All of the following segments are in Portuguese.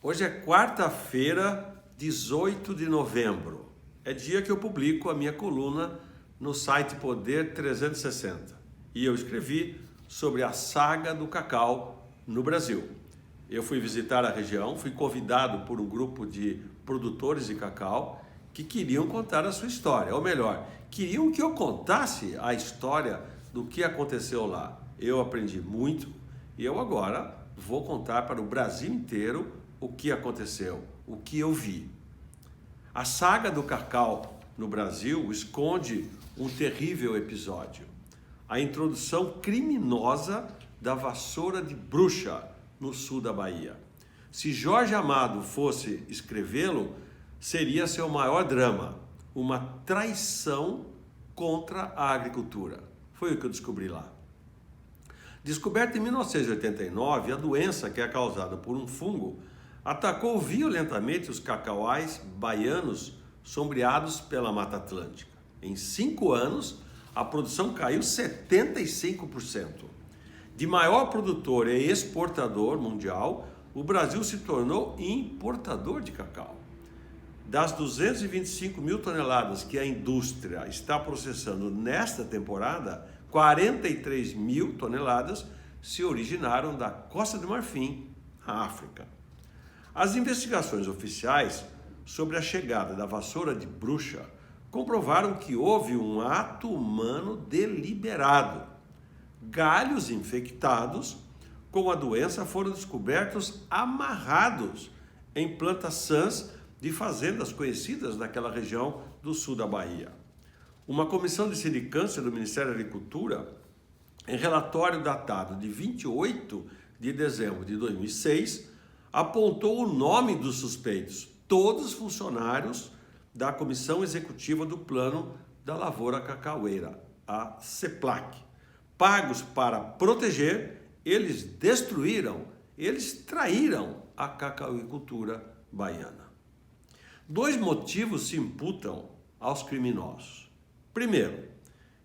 Hoje é quarta-feira, 18 de novembro. É dia que eu publico a minha coluna no site Poder 360. E eu escrevi sobre a saga do cacau no Brasil. Eu fui visitar a região, fui convidado por um grupo de produtores de cacau que queriam contar a sua história, ou melhor, queriam que eu contasse a história do que aconteceu lá. Eu aprendi muito e eu agora vou contar para o Brasil inteiro o que aconteceu, o que eu vi. A saga do cacau no Brasil esconde um terrível episódio. A introdução criminosa da vassoura de bruxa no sul da Bahia. Se Jorge Amado fosse escrevê-lo, seria seu maior drama, uma traição contra a agricultura. Foi o que eu descobri lá. Descoberta em 1989, a doença, que é causada por um fungo, atacou violentamente os cacauais baianos sombreados pela Mata Atlântica. Em 5 anos, a produção caiu 75%. De maior produtor e exportador mundial, o Brasil se tornou importador de cacau. Das 225 mil toneladas que a indústria está processando nesta temporada, 43 mil toneladas se originaram da Costa do Marfim, na África. As investigações oficiais sobre a chegada da vassoura de bruxa comprovaram que houve um ato humano deliberado. Galhos infectados com a doença foram descobertos amarrados em plantas sãs de fazendas conhecidas naquela região do sul da Bahia. Uma comissão de sindicância do Ministério da Agricultura, em relatório datado de 28 de dezembro de 2006, apontou o nome dos suspeitos, todos funcionários da Comissão Executiva do Plano da Lavoura Cacaueira, a CEPLAC. Pagos para proteger, eles destruíram, eles traíram a cacauicultura baiana. 2 motivos se imputam aos criminosos. Primeiro,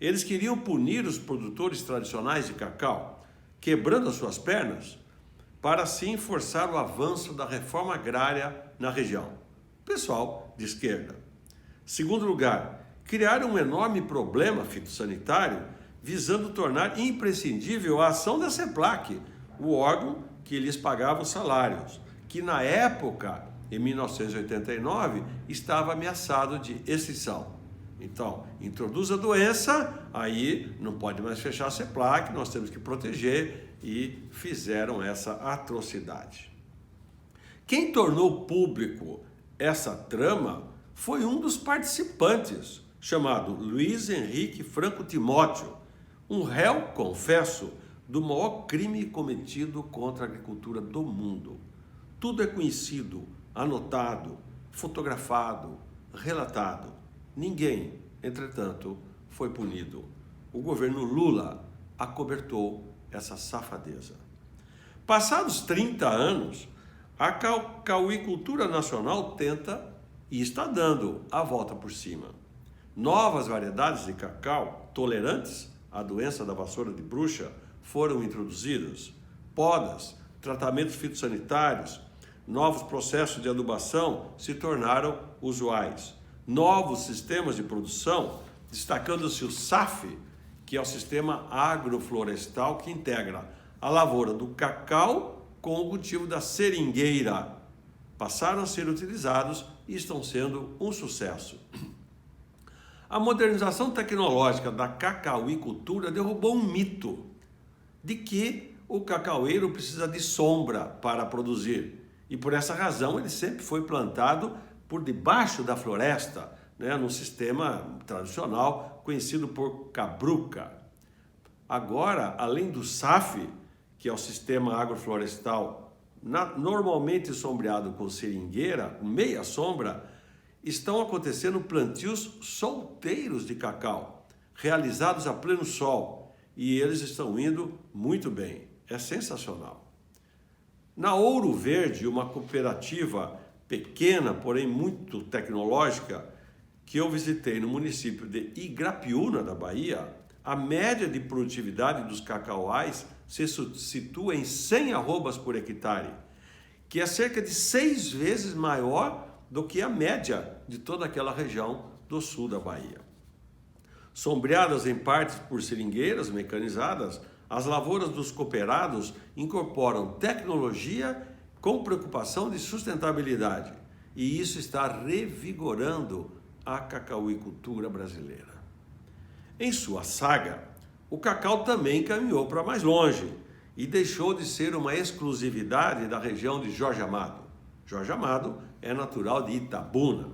eles queriam punir os produtores tradicionais de cacau, quebrando as suas pernas, para assim forçar o avanço da reforma agrária na região. Pessoal de esquerda. Segundo lugar, criaram um enorme problema fitossanitário visando tornar imprescindível a ação da CEPLAC, o órgão que lhes pagava os salários, que na época, em 1989, estava ameaçado de extinção. Então, introduz a doença, aí não pode mais fechar a CEPLAC, nós temos que proteger, e fizeram essa atrocidade. Quem tornou público essa trama foi um dos participantes, chamado Luiz Henrique Franco Timóteo, um réu, confesso, do maior crime cometido contra a agricultura do mundo. Tudo é conhecido, anotado, fotografado, relatado. Ninguém, entretanto, foi punido. O governo Lula acobertou essa safadeza. Passados 30 anos, a cacauicultura nacional tenta e está dando a volta por cima. Novas variedades de cacau tolerantes à doença da vassoura de bruxa foram introduzidas. Podas, tratamentos fitossanitários, novos processos de adubação se tornaram usuais. Novos sistemas de produção, destacando-se o SAF, que é o sistema agroflorestal que integra a lavoura do cacau com o cultivo da seringueira, passaram a ser utilizados e estão sendo um sucesso. A modernização tecnológica da cacauicultura derrubou um mito de que o cacaueiro precisa de sombra para produzir, e por essa razão ele sempre foi plantado por debaixo da floresta, no sistema tradicional conhecido por cabruca. Agora, além do SAF, que é o sistema agroflorestal normalmente sombreado com seringueira, com meia sombra, estão acontecendo plantios solteiros de cacau, realizados a pleno sol, e eles estão indo muito bem. É sensacional. Na Ouro Verde, uma cooperativa pequena, porém muito tecnológica, que eu visitei no município de Igrapiúna, da Bahia, a média de produtividade dos cacauais se situa em 100 arrobas por hectare, que é cerca de 6 vezes maior do que a média de toda aquela região do sul da Bahia. Sombreadas em partes por seringueiras mecanizadas, as lavouras dos cooperados incorporam tecnologia com preocupação de sustentabilidade, e isso está revigorando a cacauicultura brasileira. Em sua saga, o cacau também caminhou para mais longe e deixou de ser uma exclusividade da região de Jorge Amado. Jorge Amado é natural de Itabuna.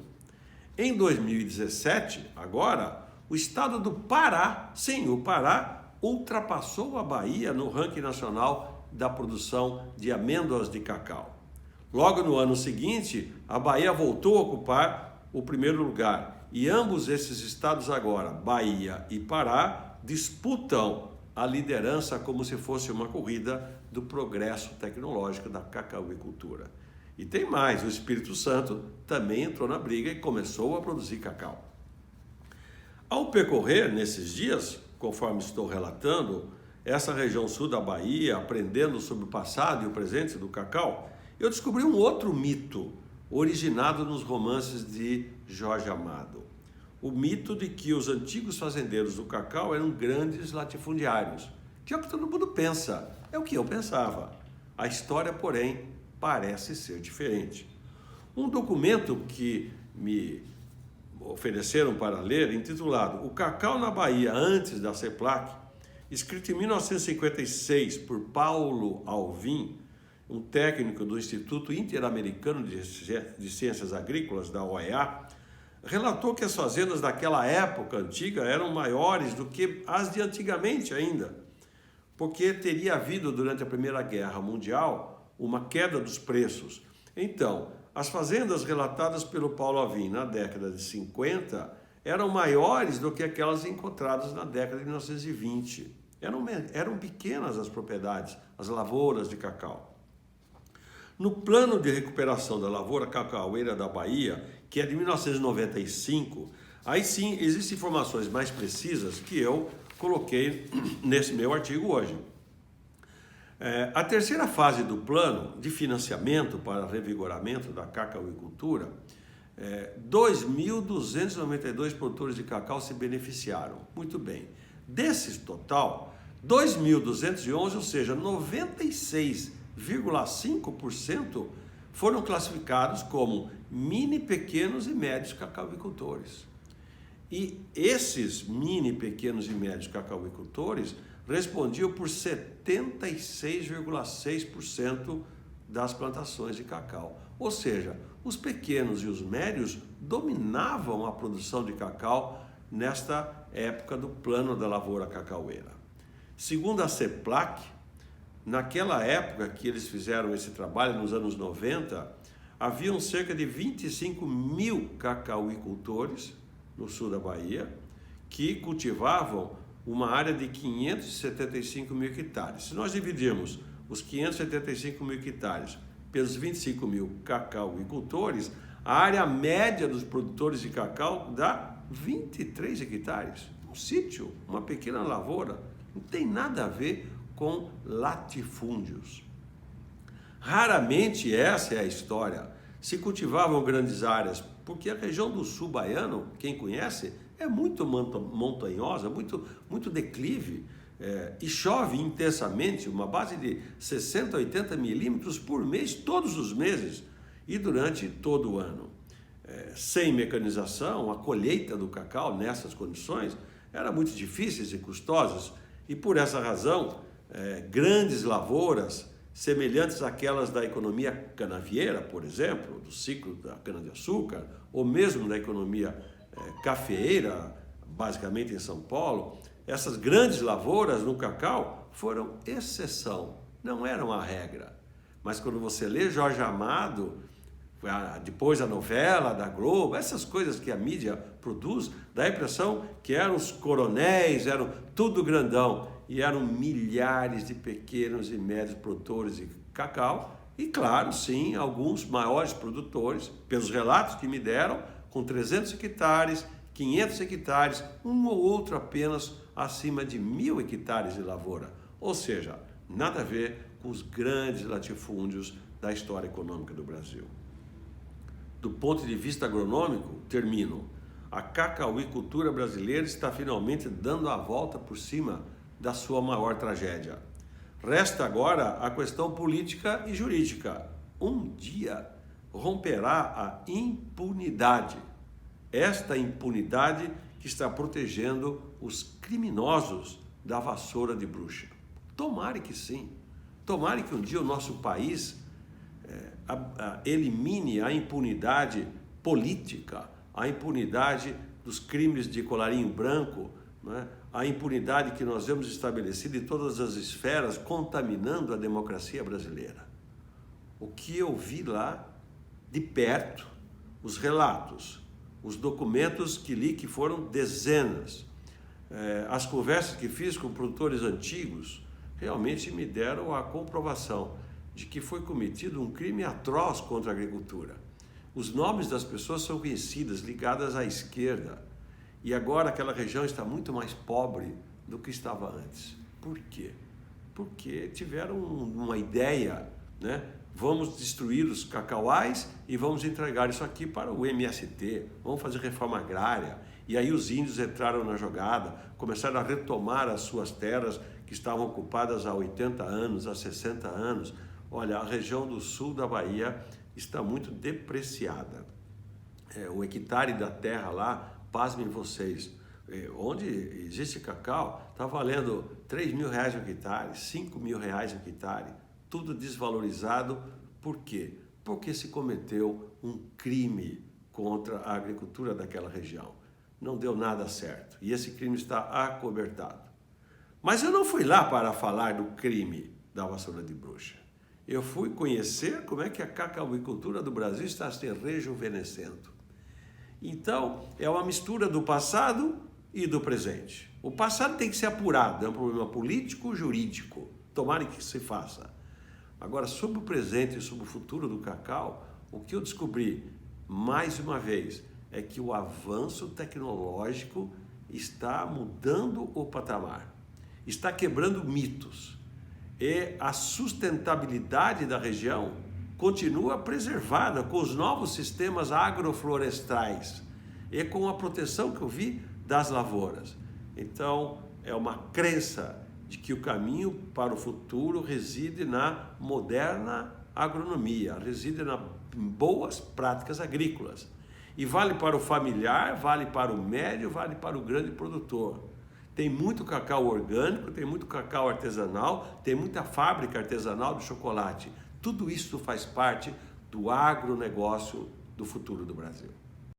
Em 2017, agora, o estado do Pará, sim, o Pará, ultrapassou a Bahia no ranking nacional da produção de amêndoas de cacau. Logo no ano seguinte, a Bahia voltou a ocupar o primeiro lugar e ambos esses estados agora, Bahia e Pará, disputam a liderança como se fosse uma corrida do progresso tecnológico da cacauicultura. E tem mais, o Espírito Santo também entrou na briga e começou a produzir cacau. Ao percorrer nesses dias, conforme estou relatando, essa região sul da Bahia, aprendendo sobre o passado e o presente do cacau, eu descobri um outro mito originado nos romances de Jorge Amado. O mito de que os antigos fazendeiros do cacau eram grandes latifundiários, que é o que todo mundo pensa, é o que eu pensava. A história, porém, parece ser diferente. Um documento que me ofereceram para ler, intitulado O Cacau na Bahia antes da CEPLAC, escrito em 1956 por Paulo Alvim, um técnico do Instituto Interamericano de Ciências Agrícolas, da OEA, relatou que as fazendas daquela época antiga eram maiores do que as de antigamente ainda, porque teria havido durante a Primeira Guerra Mundial uma queda dos preços. Então, as fazendas relatadas pelo Paulo Alvim na década de 50 eram maiores do que aquelas encontradas na década de 1920. Eram pequenas as propriedades, as lavouras de cacau. No plano de recuperação da lavoura cacaueira da Bahia, que é de 1995, aí sim existem informações mais precisas que eu coloquei nesse meu artigo hoje. A terceira fase do plano de financiamento para revigoramento da cacauicultura, 2.292 produtores de cacau se beneficiaram. Muito bem. Desses total, 2.211, ou seja, 96,5% foram classificados como mini, pequenos e médios cacauicultores. E esses mini, pequenos e médios cacauicultores respondiam por 76,6% das plantações de cacau. Ou seja, os pequenos e os médios dominavam a produção de cacau nesta época do plano da lavoura cacaueira. Segundo a CEPLAC, naquela época que eles fizeram esse trabalho, nos anos 90, haviam cerca de 25 mil cacauicultores no sul da Bahia que cultivavam uma área de 575 mil hectares. Se nós dividirmos os 575 mil hectares pelos 25 mil cacauicultores, a área média dos produtores de cacau dá 23 hectares. Um sítio, uma pequena lavoura, não tem nada a ver com latifúndios. Raramente essa é a história. Se cultivavam grandes áreas, porque a região do sul baiano, quem conhece, é muito montanhosa, muito declive, e chove intensamente, uma base de 60 a 80 milímetros por mês, todos os meses, e durante todo o ano. Sem mecanização, a colheita do cacau nessas condições era muito difícil e custosa, e por essa razão, grandes lavouras, semelhantes àquelas da economia canavieira, por exemplo, do ciclo da cana-de-açúcar, ou mesmo da economia cafeeira, basicamente em São Paulo, essas grandes lavouras no cacau foram exceção, não eram a regra. Mas quando você lê Jorge Amado, depois a novela da Globo, essas coisas que a mídia produz, dá a impressão que eram os coronéis, eram tudo grandão, e eram milhares de pequenos e médios produtores de cacau, e claro, sim, alguns maiores produtores, pelos relatos que me deram, com 300 hectares, 500 hectares, um ou outro apenas acima de 1.000 hectares de lavoura. Ou seja, nada a ver com os grandes latifúndios da história econômica do Brasil. Do ponto de vista agronômico, termino. A cacauicultura brasileira está finalmente dando a volta por cima da sua maior tragédia. Resta agora a questão política e jurídica. Um dia romperá a impunidade. Esta impunidade que está protegendo os criminosos da vassoura de bruxa. Tomare que sim. Tomare que um dia o nosso país elimine a impunidade política, a impunidade dos crimes de colarinho branco, né? A impunidade que nós vemos estabelecida em todas as esferas, contaminando a democracia brasileira. O que eu vi lá, de perto, os relatos, os documentos que li, que foram dezenas, as conversas que fiz com produtores antigos, realmente me deram a comprovação de que foi cometido um crime atroz contra a agricultura. Os nomes das pessoas são conhecidas, ligadas à esquerda, e agora aquela região está muito mais pobre do que estava antes. Por quê? Porque tiveram uma ideia, né? Vamos destruir os cacauais e vamos entregar isso aqui para o MST, vamos fazer reforma agrária. E aí os índios entraram na jogada, começaram a retomar as suas terras que estavam ocupadas há 80 anos, há 60 anos. Olha, a região do sul da Bahia está muito depreciada. O hectare da terra lá, pasmem vocês, onde existe cacau, está valendo R$3.000 o hectare, R$5.000 o hectare, tudo desvalorizado. Por quê? Porque se cometeu um crime contra a agricultura daquela região. Não deu nada certo e esse crime está acobertado. Mas eu não fui lá para falar do crime da vassoura de bruxa. Eu fui conhecer como é que a cacauicultura do Brasil está se rejuvenescendo. Então, é uma mistura do passado e do presente. O passado tem que ser apurado, é um problema político-jurídico. Tomara que se faça. Agora, sobre o presente e sobre o futuro do cacau, o que eu descobri, mais uma vez, é que o avanço tecnológico está mudando o patamar, está quebrando mitos. E a sustentabilidade da região continua preservada com os novos sistemas agroflorestais e com a proteção que eu vi das lavouras. Então, é uma crença de que o caminho para o futuro reside na moderna agronomia, reside nas boas práticas agrícolas. E vale para o familiar, vale para o médio, vale para o grande produtor. Tem muito cacau orgânico, tem muito cacau artesanal, tem muita fábrica artesanal de chocolate. Tudo isso faz parte do agronegócio do futuro do Brasil.